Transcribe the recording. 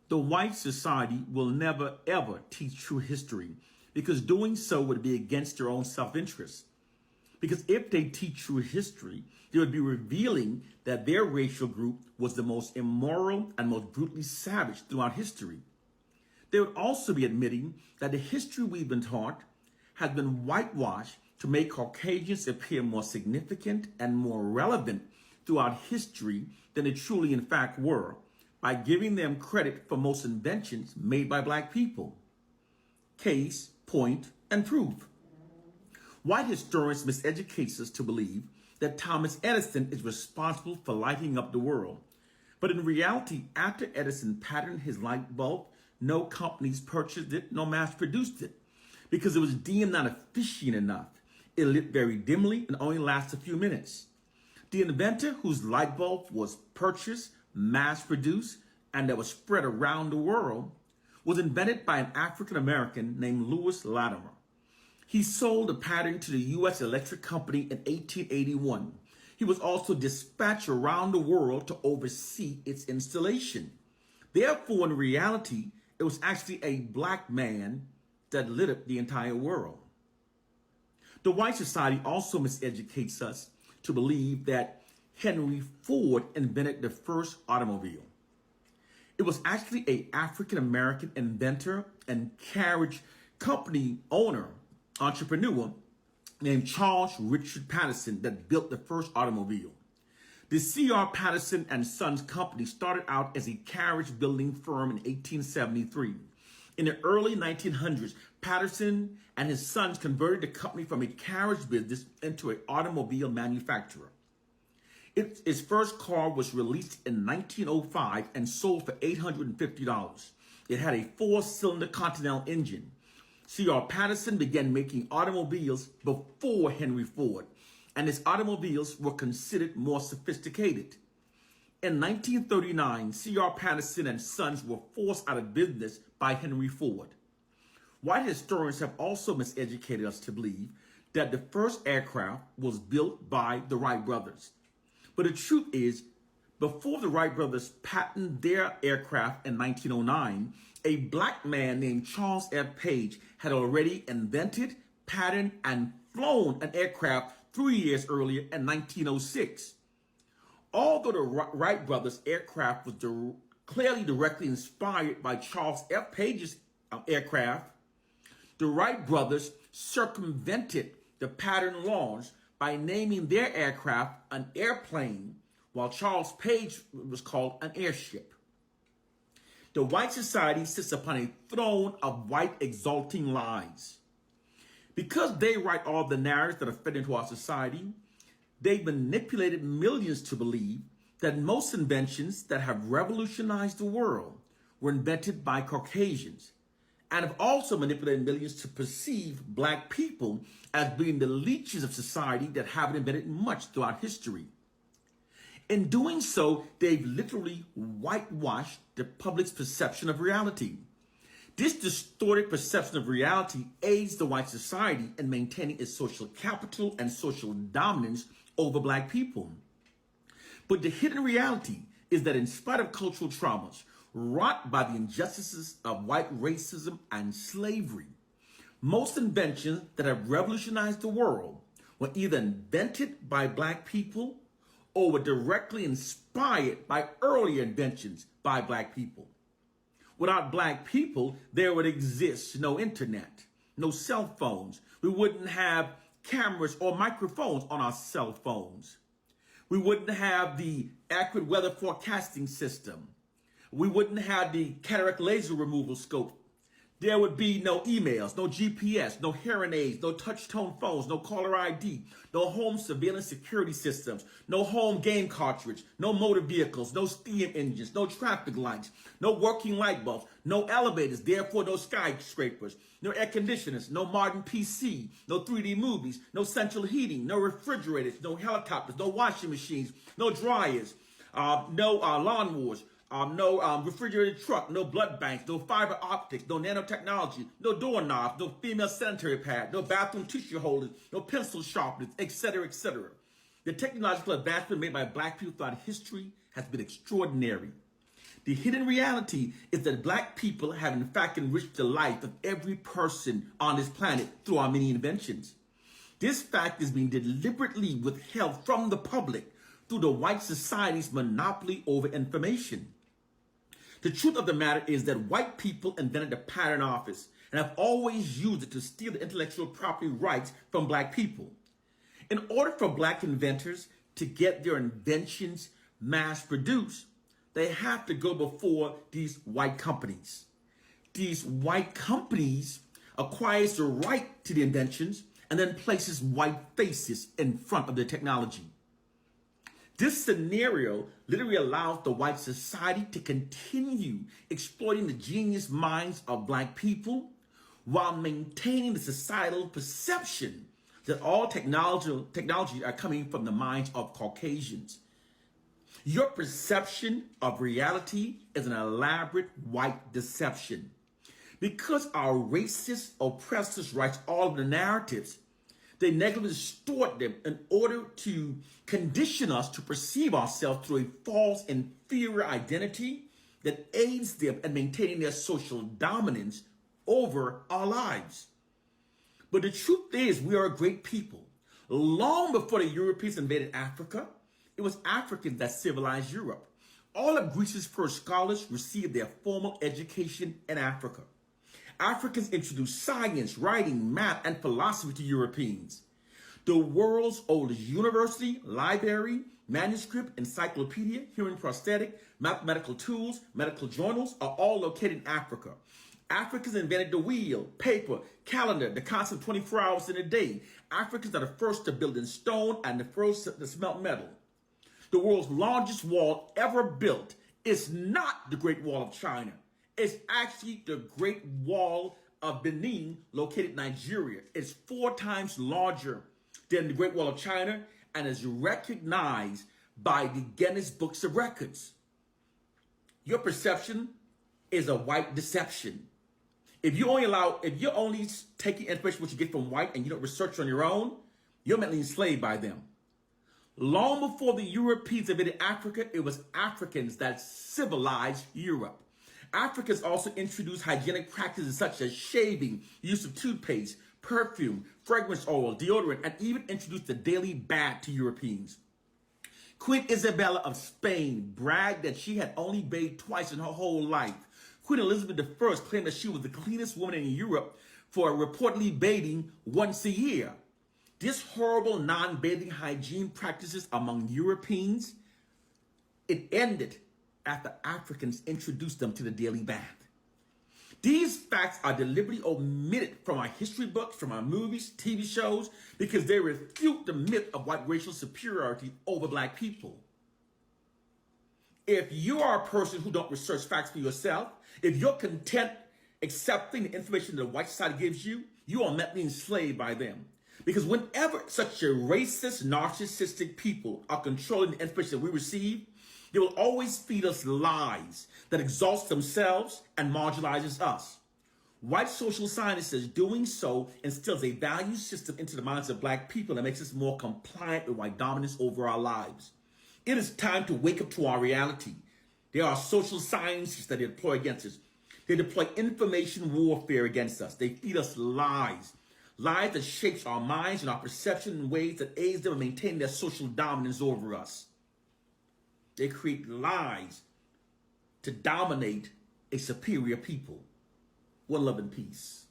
The white society will never ever teach true history because doing so would be against their own self-interest. Because if they teach true history, they would be revealing that their racial group was the most immoral and most brutally savage throughout history. They would also be admitting that the history we've been taught has been whitewashed to make Caucasians appear more significant and more relevant throughout history than they truly in fact were, by giving them credit for most inventions made by black people. Case, point, and proof. White historians miseducate us to believe that Thomas Edison is responsible for lighting up the world. But in reality, after Edison patented his light bulb, no companies purchased it, no mass produced it, because it was deemed not efficient enough. It lit very dimly and only lasted a few minutes. The inventor whose light bulb was purchased, mass produced, and that was spread around the world was invented by an African American named Lewis Latimer. He sold the patent to the U.S. Electric Company in 1881. He was also dispatched around the world to oversee its installation. Therefore, in reality, it was actually a black man that lit up the entire world. The white society also miseducates us to believe that Henry Ford invented the first automobile. It was actually an African-American inventor and carriage company owner, entrepreneur named Charles Richard Patterson that built the first automobile. The C.R. Patterson and Sons Company started out as a carriage building firm in 1873. In the early 1900s, Patterson and his sons converted the company from a carriage business into an automobile manufacturer. Its first car was released in 1905 and sold for $850. It had a 4-cylinder Continental engine. C.R. Patterson began making automobiles before Henry Ford, and his automobiles were considered more sophisticated. In 1939, C.R. Patterson and Sons were forced out of business by Henry Ford. White historians have also miseducated us to believe that the first aircraft was built by the Wright brothers. But the truth is, before the Wright brothers patented their aircraft in 1909, a black man named Charles F. Page had already invented, patented, and flown an aircraft 3 years earlier in 1906. Although the Wright brothers aircraft was clearly directly inspired by Charles F. Page's aircraft, the Wright brothers circumvented the patent laws by naming their aircraft an airplane, while Charles Page was called an airship. The white society sits upon a throne of white exalting lies. Because they write all the narratives that are fed into our society, they've manipulated millions to believe that most inventions that have revolutionized the world were invented by Caucasians, and have also manipulated millions to perceive black people as being the leeches of society that haven't invented much throughout history. In doing so, they've literally whitewashed the public's perception of reality. This distorted perception of reality aids the white society in maintaining its social capital and social dominance over black people. But the hidden reality is that in spite of cultural traumas wrought by the injustices of white racism and slavery, most inventions that have revolutionized the world were either invented by black people or were directly inspired by earlier inventions by black people. Without black people, there would exist no internet, no cell phones. We wouldn't have cameras or microphones on our cell phones. We wouldn't have the accurate weather forecasting system. We wouldn't have the cataract laser removal scope. There would be no emails, no GPS, no hearing aids, no touch-tone phones, no caller ID, no home surveillance security systems, no home game cartridge, no motor vehicles, no steam engines, no traffic lights, no working light bulbs, no elevators, therefore no skyscrapers, no air conditioners, no modern PC, no 3D movies, no central heating, no refrigerators, no helicopters, no washing machines, no dryers, no lawnmowers, no refrigerated truck, no blood banks, no fiber optics, no nanotechnology, no doorknobs, no female sanitary pad, no bathroom tissue holders, no pencil sharpeners, etc., etc. The technological advancement made by black people throughout history has been extraordinary. The hidden reality is that black people have in fact enriched the life of every person on this planet through our many inventions. This fact is being deliberately withheld from the public through the white society's monopoly over information. The truth of the matter is that white people invented the patent office and have always used it to steal the intellectual property rights from black people. In order for black inventors to get their inventions mass produced, they have to go before these white companies. These white companies acquires the right to the inventions and then places white faces in front of the technology. This scenario literally allows the white society to continue exploiting the genius minds of black people while maintaining the societal perception that all technology are coming from the minds of Caucasians. Your perception of reality is an elaborate white deception. Because our racist oppressors write all of the narratives, they negatively distort them in order to condition us to perceive ourselves through a false inferior identity that aids them in maintaining their social dominance over our lives. But the truth is, we are a great people. Long before the Europeans invaded Africa, it was Africans that civilized Europe. All of Greece's first scholars received their formal education in Africa. Africans introduced science, writing, math, and philosophy to Europeans. The world's oldest university, library, manuscript, encyclopedia, hearing prosthetic, mathematical tools, medical journals are all located in Africa. Africans invented the wheel, paper, calendar, the concept of 24 hours in a day. Africans are the first to build in stone and the first to smelt metal. The world's largest wall ever built is not the Great Wall of China. It's actually the Great Wall of Benin, located in Nigeria. It's 4 times larger than the Great Wall of China and is recognized by the Guinness Books of Records. Your perception is a white deception. If you're only taking information what you get from white and you don't research on your own, you're mentally enslaved by them. Long before the Europeans invaded Africa, it was Africans that civilized Europe. Africans also introduced hygienic practices such as shaving, use of toothpaste, perfume, fragrance oil, deodorant, and even introduced the daily bath to Europeans. Queen Isabella of Spain bragged that she had only bathed twice in her whole life. Queen Elizabeth I claimed that she was the cleanest woman in Europe for reportedly bathing once a year. This horrible non-bathing hygiene practices among Europeans, it ended after Africans introduced them to the daily bath. These facts are deliberately omitted from our history books, from our movies, TV shows, because they refute the myth of white racial superiority over black people. If you are a person who don't research facts for yourself, if you're content accepting the information that the white society gives you, you are mentally enslaved by them. Because whenever such a racist, narcissistic people are controlling the information that we receive, they will always feed us lies that exalts themselves and marginalizes us. White social science says doing so instills a value system into the minds of black people that makes us more compliant with white dominance over our lives. It is time to wake up to our reality. There are social scientists that they deploy against us. They deploy information warfare against us. They feed us lies. Lies that shapes our minds and our perception in ways that aids them in maintaining their social dominance over us. They create lies to dominate a superior people. One love and peace.